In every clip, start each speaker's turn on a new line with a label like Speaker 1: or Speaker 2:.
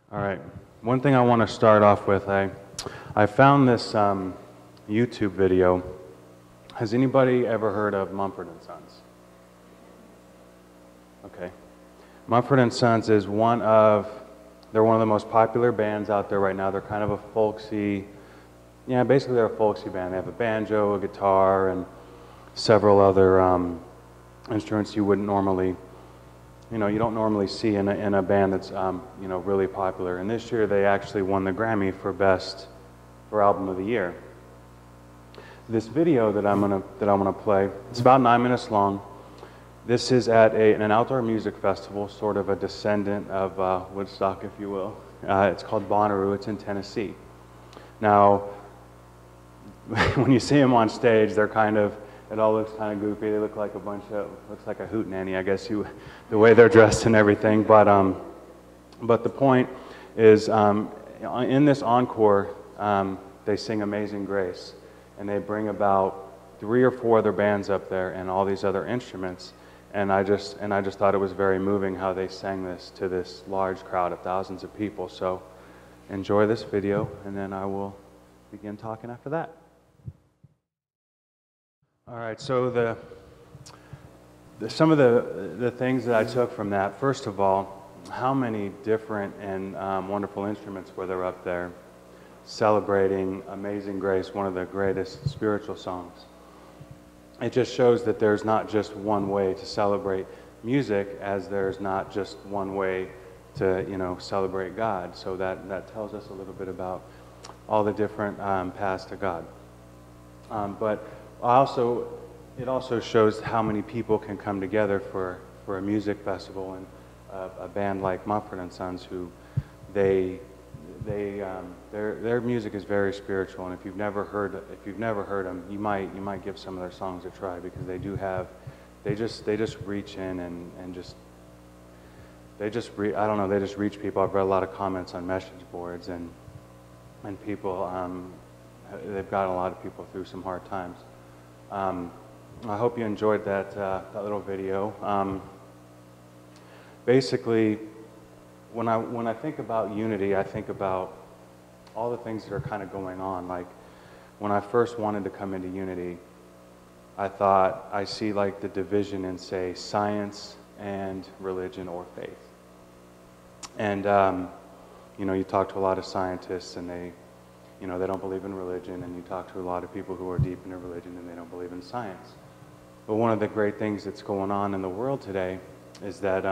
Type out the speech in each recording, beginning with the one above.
Speaker 1: All right. One thing I want to start off with, I found this YouTube video. Has anybody ever heard of Mumford and Sons? Okay. Mumford and Sons is they're one of the most popular bands out there right now. They're kind of a folksy, basically they're a folksy band. They have a banjo, a guitar, and several other instruments you wouldn't normally, you don't normally see in a band that's, really popular. And this year they actually won the Grammy for Album of the Year. This video that I'm gonna play, it's about 9 minutes long. This is at an outdoor music festival, sort of a descendant of Woodstock, if you will. It's called Bonnaroo. It's in Tennessee. Now, when you see them on stage, it all looks kind of goofy. They look like looks like a hootenanny, I guess, the way they're dressed and everything. But the point is, in this encore, they sing Amazing Grace, and they bring about 3 or 4 other bands up there and all these other instruments. And I just thought it was very moving how they sang this to this large crowd of thousands of people. So enjoy this video, and then I will begin talking after that. All right, so some of the things that I took from that, first of all, how many different and wonderful instruments were there up there celebrating Amazing Grace, one of the greatest spiritual songs. It just shows that there's not just one way to celebrate music, as there's not just one way to, celebrate God. So that tells us a little bit about all the different paths to God. But it also shows how many people can come together for a music festival, and a band like Mumford and Sons, who their music is very spiritual. And if you've never heard them, you might give some of their songs a try, because they just reach in and they just reach people. I've read a lot of comments on message boards, and people, they've gotten a lot of people through some hard times. I hope you enjoyed that little video. Basically, when I think about unity, I think about all the things that are kind of going on. Like, when I first wanted to come into unity, I see like the division in, say, science and religion or faith. And you talk to a lot of scientists, and they don't believe in religion, and you talk to a lot of people who are deep into religion, and they don't believe in science. But one of the great things that's going on in the world today is that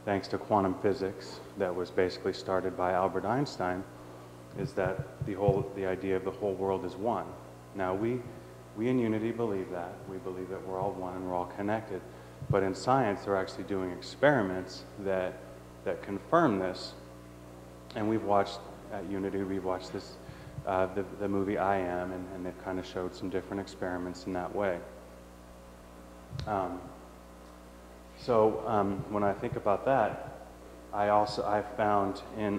Speaker 1: thanks to quantum physics, that was basically started by Albert Einstein, is that the idea of the whole world is one. Now, we in Unity believe that. We believe that we're all one and we're all connected. But in science, they're actually doing experiments that confirm this. And we've watched, at Unity, we've watched this, the movie I Am, and they've kind of showed some different experiments in that way. When I think about that, I found in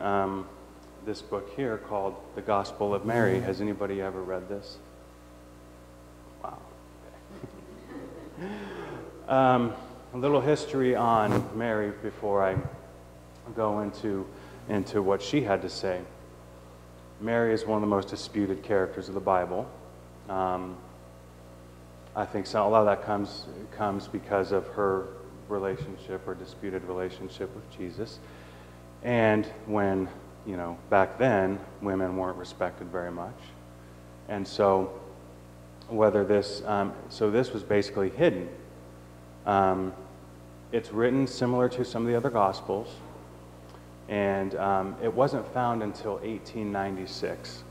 Speaker 1: this book here called The Gospel of Mary. Has anybody ever read this? Wow. A little history on Mary before I go into what she had to say. Mary is one of the most disputed characters of the Bible. I think a lot of that comes because of her relationship or disputed relationship with Jesus. And when, back then, women weren't respected very much. And so this was basically hidden. It's written similar to some of the other Gospels, and it wasn't found until 1896.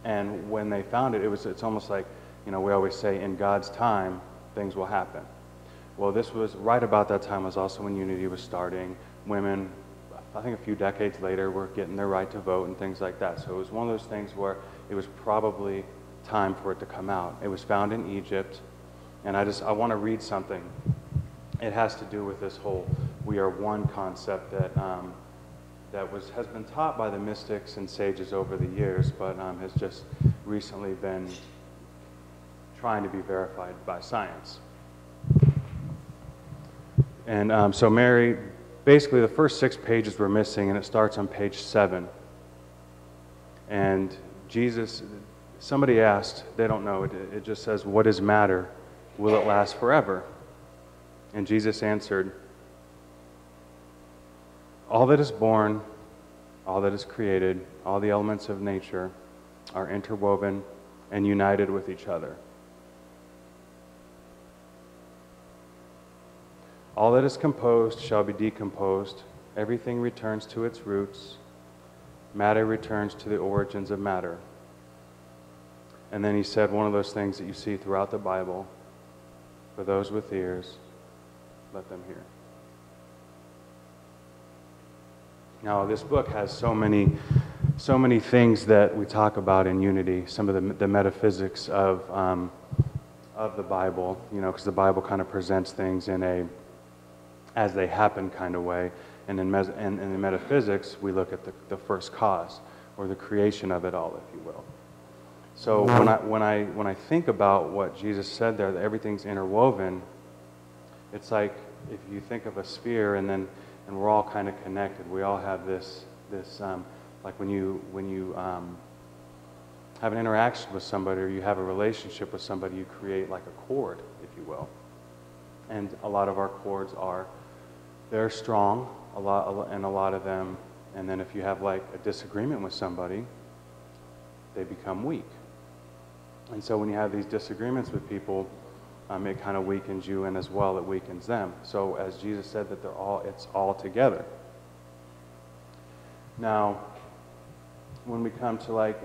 Speaker 1: And when they found it, it's almost like, we always say, in God's time, things will happen. Well, this was right about that time, was also when Unity was starting. Women, I think a few decades later, were getting their right to vote and things like that. So it was one of those things where it was probably time for it to come out. It was found in Egypt, and I want to read something. It has to do with this whole "we are one" concept that has been taught by the mystics and sages over the years, but has just recently been trying to be verified by science. And so Mary basically the first 6 pages were missing, and it starts on page 7. And Jesus, somebody asked, they don't know, it just says, "What is matter? Will it last forever?" And Jesus answered, "All that is born, all that is created, all the elements of nature are interwoven and united with each other. All that is composed shall be decomposed. Everything returns to its roots. Matter returns to the origins of matter." And then he said one of those things that you see throughout the Bible: "For those with ears, let them hear." Now, this book has so many things that we talk about in unity. Some of the metaphysics of the Bible, because the Bible kind of presents things in a as they happen kind of way. And in metaphysics, we look at the first cause, or the creation of it all, if you will. So when I think about what Jesus said there, that everything's interwoven, it's like if you think of a sphere, and we're all kind of connected. We all have this like when you have an interaction with somebody, or you have a relationship with somebody, you create like a cord, if you will. And a lot of our cords they're strong, a lot of them. And then if you have like a disagreement with somebody, they become weak. And so when you have these disagreements with people, it kind of weakens you, and as well it weakens them. So as Jesus said, that it's all together. Now, when we come to like,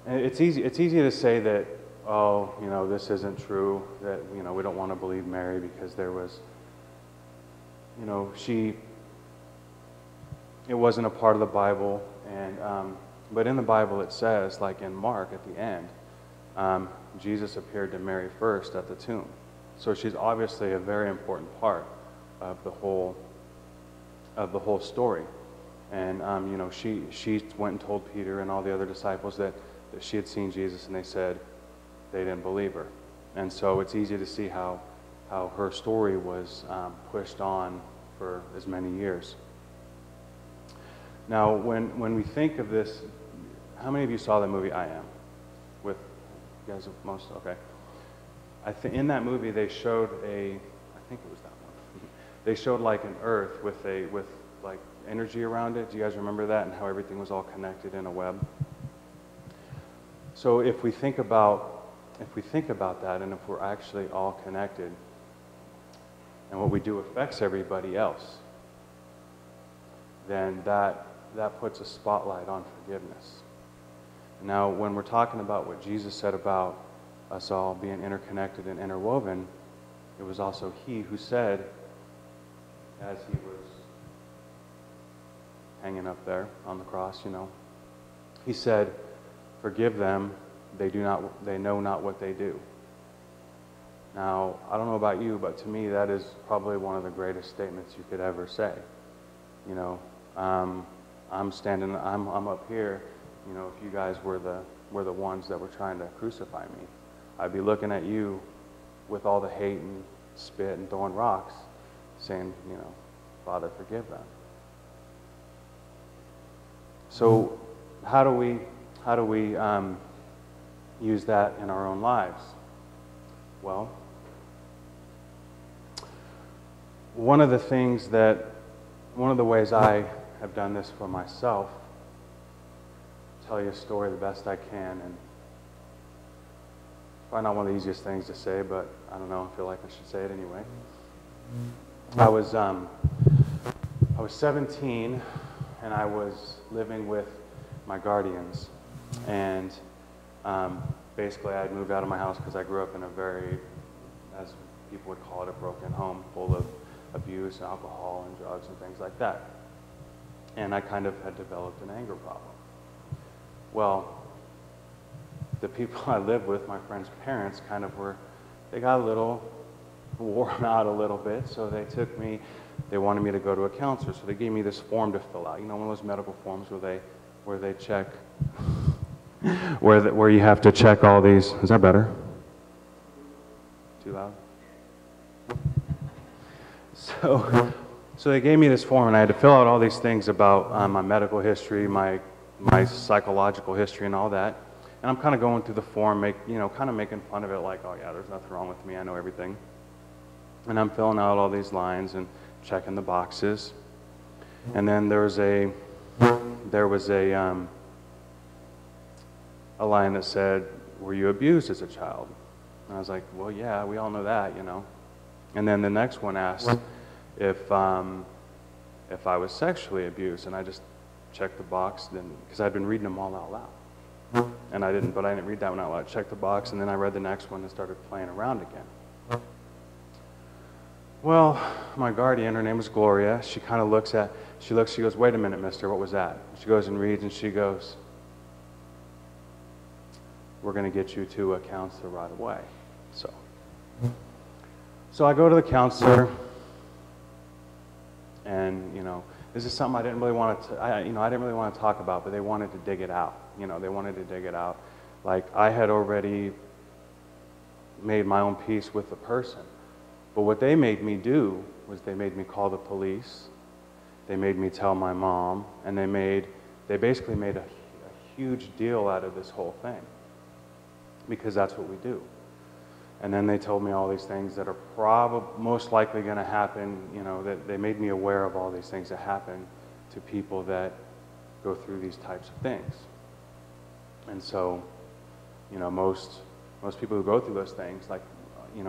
Speaker 1: it's easy to say that, oh, this isn't true, that we don't want to believe Mary because there was, it wasn't a part of the Bible, and but in the Bible it says, like in Mark at the end, Jesus appeared to Mary first at the tomb. So she's obviously a very important part of the whole story. And she went and told Peter and all the other disciples that she had seen Jesus, and they said they didn't believe her. And so it's easy to see how her story was pushed on for as many years. Now, when we think of this, how many of you saw the movie I Am? With you guys, most? Okay. In that movie they showed I think it was that one. They showed like an Earth with like energy around it. Do you guys remember that, and how everything was all connected in a web? So if we think about that, and if we're actually all connected, and what we do affects everybody else, then that puts a spotlight on forgiveness. Now, when we're talking about what Jesus said about us all being interconnected and interwoven, it was also He who said, as He was hanging up there on the cross, He said, "Forgive them, they know not what they do." Now, I don't know about you, but to me that is probably one of the greatest statements you could ever say. I'm up here. If you guys were the ones that were trying to crucify me, I'd be looking at you with all the hate and spit and throwing rocks, saying, "Father, forgive them." So, how do we use that in our own lives? Well, one of the ways I have done this for myself, tell you a story the best I can, and probably not one of the easiest things to say, but I don't know, I feel like I should say it anyway. I was 17, and I was living with my guardians, and basically I had moved out of my house because I grew up in a very, as people would call it, a broken home full of abuse, alcohol, and drugs and things like that. And I kind of had developed an anger problem. Well, the people I lived with, my friend's parents, they got a little worn out a little bit, so they wanted me to go to a counselor, so they gave me this form to fill out, one of those medical forms where they check, where you have to check all these. Is that better? Too loud? So they gave me this form, and I had to fill out all these things about my medical history, my psychological history, and all that. And I'm kind of going through the form, kind of making fun of it, like, oh yeah, there's nothing wrong with me, I know everything. And I'm filling out all these lines and checking the boxes. And then there was a line that said, "Were you abused as a child?" And I was like, "Well, yeah, we all know that, you know." And then the next one asked if I was sexually abused, and I just checked the box, then because I'd been reading them all out loud, and I didn't read that one out loud. I checked the box, and then I read the next one and started playing around again. Well, my guardian, her name was Gloria. She kind of she goes, "Wait a minute, mister, what was that?" She goes and reads, and she goes, "We're going to get you to a counselor right away." So I go to the counselor, and this is something I didn't really want to. I didn't really want to talk about, but they wanted to dig it out. They wanted to dig it out. Like I had already made my own peace with the person, but what they made me do was they made me call the police. They made me tell my mom, and they basically made a huge deal out of this whole thing, because that's what we do. And then they told me all these things that are most likely going to happen, that they made me aware of all these things that happen to people that go through these types of things. And so, most people who go through those things, like,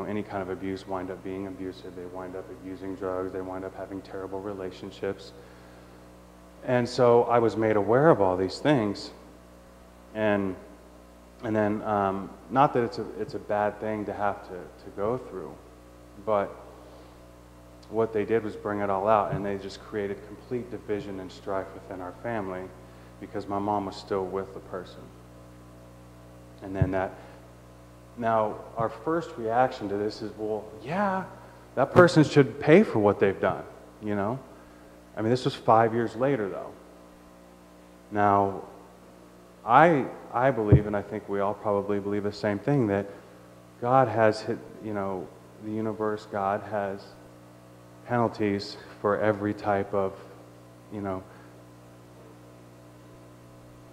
Speaker 1: any kind of abuse, wind up being abusive. They wind up abusing drugs. They wind up having terrible relationships. And so I was made aware of all these things. And then, not that it's a bad thing to have to go through, but what they did was bring it all out, and they just created complete division and strife within our family, because my mom was still with the person. And then now our first reaction to this is, well, yeah, that person should pay for what they've done, I mean, this was 5 years later, though. Now, I believe, and I think we all probably believe the same thing, that God has the universe, God has penalties for every type of, I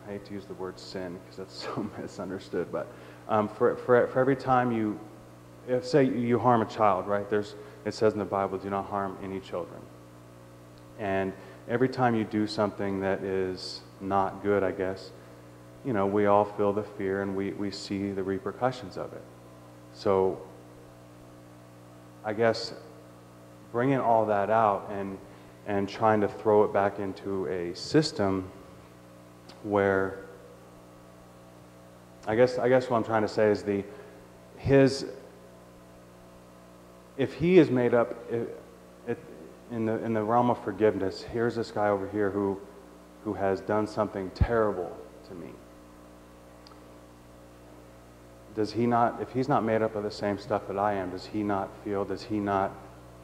Speaker 1: hate to use the word sin because that's so misunderstood, but for every time say you harm a child, right? It says in the Bible, do not harm any children. And every time you do something that is not good, I guess, we all feel the fear, and we see the repercussions of it. So I guess bringing all that out and trying to throw it back into a system where, I guess what I'm trying to say is if he is made up in the realm of forgiveness, here's this guy over here who has done something terrible to me. Does he not, if he's not made up of the same stuff that I am, does he not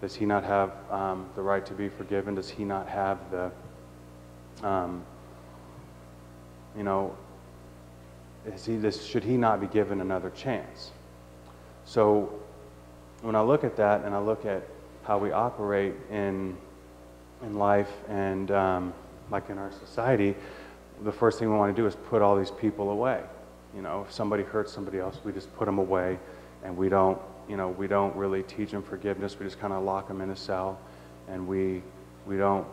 Speaker 1: have the right to be forgiven? Does he not have should he not be given another chance? So when I look at that, and I look at how we operate in life and like in our society, the first thing we want to do is put all these people away. If somebody hurts somebody else, we just put them away, and we don't really teach them forgiveness. We just kind of lock them in a cell, and we want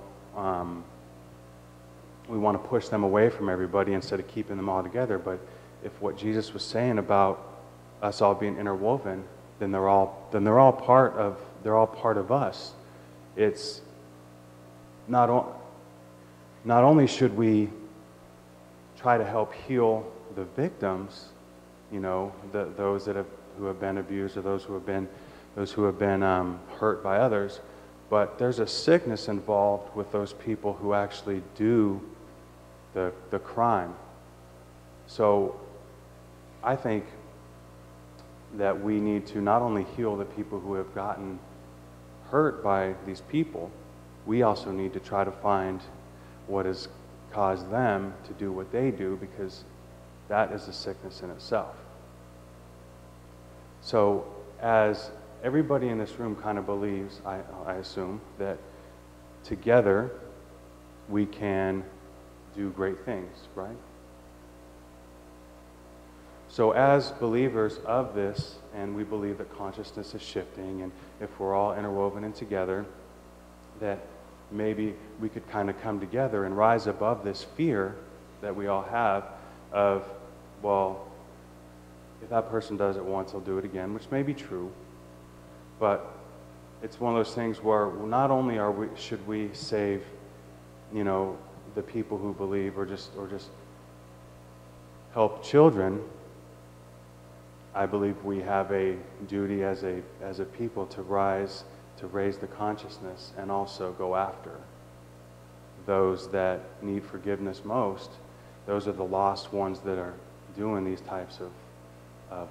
Speaker 1: to push them away from everybody instead of keeping them all together. But if what Jesus was saying about us all being interwoven, then they're all part of us. It's not only should we try to help heal the victims, those who have been abused, or those who have been hurt by others, but there's a sickness involved with those people who actually do the crime. So I think that we need to not only heal the people who have gotten hurt by these people, we also need to try to find what has caused them to do what they do, because that is a sickness in itself. So as everybody in this room kind of believes, I assume, that together we can do great things, right? So as believers of this, and we believe that consciousness is shifting, and if we're all interwoven and together, that maybe we could kind of come together and rise above this fear that we all have of, well, if that person does it once, they'll do it again, which may be true, but it's one of those things where not only should we save, the people who believe or just help children. I believe we have a duty as a people to raise the consciousness and also go after those that need forgiveness most. Those are the lost ones that are doing these types of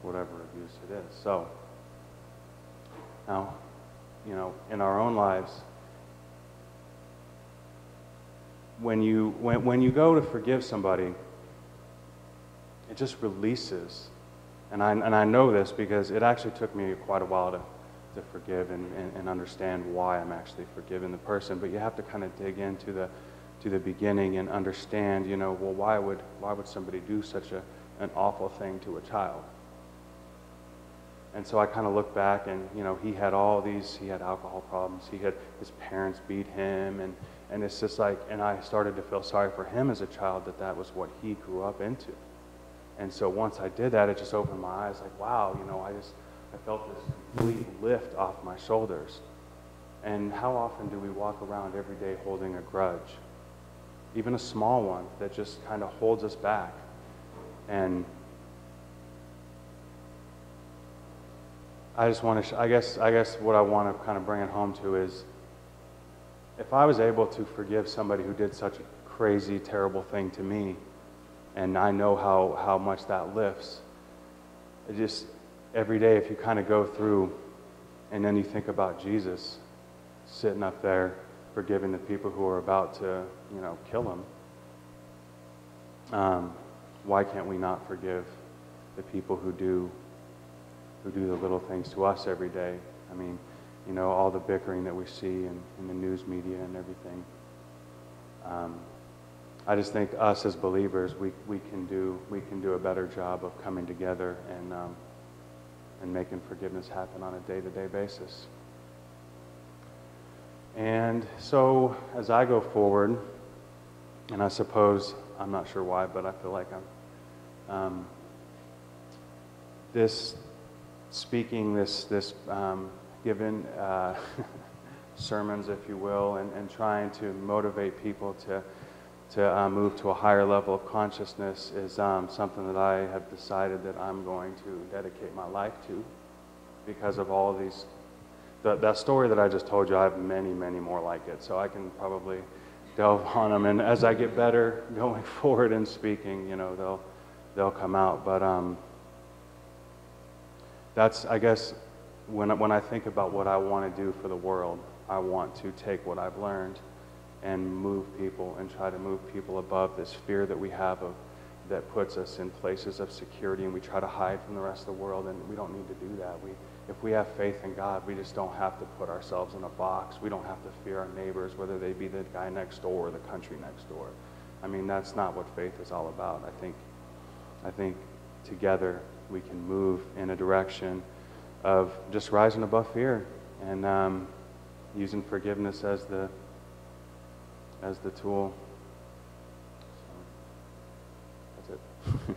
Speaker 1: whatever abuse it is. So now, in our own lives, when you go to forgive somebody, it just releases. And I know this because it actually took me quite a while to forgive and understand why I'm actually forgiving the person. But you have to kind of dig into the beginning and understand, well, why would somebody do such an awful thing to a child? And so I kind of look back, and he had alcohol problems. His parents beat him, and it's just like, and I started to feel sorry for him as a child that was what he grew up into. And so once I did that, it just opened my eyes, like, wow, I felt this complete lift off my shoulders. And how often do we walk around every day holding a grudge? Even a small one that just kind of holds us back. And I just want to, I guess what I want to kind of bring it home to is, if I was able to forgive somebody who did such a crazy, terrible thing to me, and I know how much that lifts, it just, every day if you kind of go through and then you think about Jesus sitting up there forgiving the people who are about to, kill him, why can't we not forgive the people who do the little things to us every day? I mean, all the bickering that we see in the news media and everything. I just think us as believers, we can do a better job of coming together and making forgiveness happen on a day-to-day basis. And so as I go forward, and I suppose, I'm not sure why, but I feel like I'm giving sermons, if you will, and trying to motivate people to move to a higher level of consciousness is something that I have decided that I'm going to dedicate my life to, because of all of these. That story that I just told you, I have many, many more like it, so I can probably delve on them. And as I get better going forward in speaking, they'll come out. But that's, I guess, when I think about what I want to do for the world, I want to take what I've learned and move people and try to move people above this fear that we have that puts us in places of security, and we try to hide from the rest of the world, and we don't need to do that. If we have faith in God, we just don't have to put ourselves in a box. We don't have to fear our neighbors, whether they be the guy next door or the country next door. I mean, that's not what faith is all about. I think together we can move in a direction of just rising above fear and using forgiveness as the tool. So, that's it.